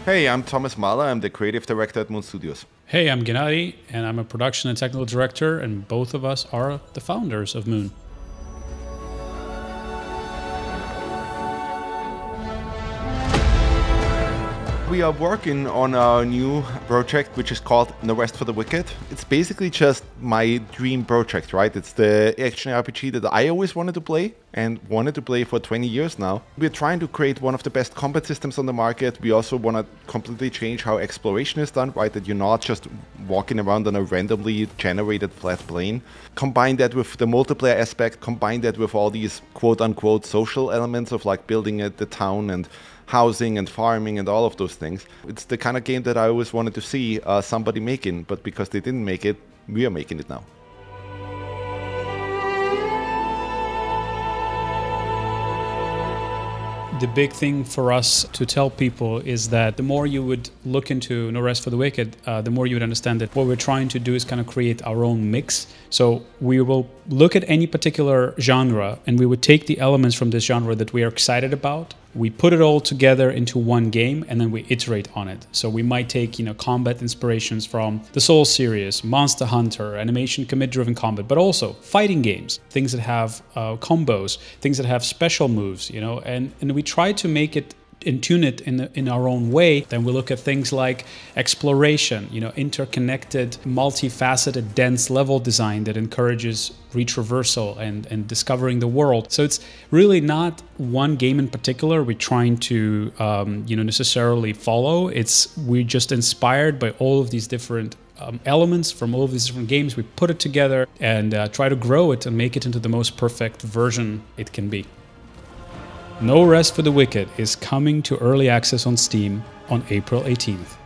Hey, I'm Thomas Mahler. I'm the creative director at Moon Studios. Hey, I'm Gennady, and I'm a production and technical director, and both of us are the founders of Moon. We are working on our new project, which is called No Rest for the Wicked. It's basically just my dream project, right? It's the action RPG that I always wanted to play and wanted to play for 20 years now. We're trying to create one of the best combat systems on the market. We also want to completely change how exploration is done, right? That you're not just walking around on a randomly generated flat plane. Combine that with the multiplayer aspect, combine that with all these quote-unquote social elements of like building the town and housing and farming and all of those things. It's the kind of game that I always wanted to see somebody making, but because they didn't make it, we are making it now. The big thing for us to tell people is that the more you would look into No Rest for the Wicked, the more you would understand that what we're trying to do is kind of create our own mix. So we will look at any particular genre and we would take the elements from this genre that we are excited about. We put it all together into one game and then we iterate on it. So we might take, combat inspirations from the Souls series, Monster Hunter, animation commit-driven combat, but also fighting games, things that have combos, things that have special moves, and we try to make it and tune it in our own way. Then we look at things like exploration, interconnected, multifaceted, dense level design that encourages retraversal and discovering the world. So it's really not one game in particular we're trying to necessarily follow. We're just inspired by all of these different elements from all of these different games. We put it together and try to grow it and make it into the most perfect version it can be. No Rest for the Wicked is coming to early access on Steam on April 18th.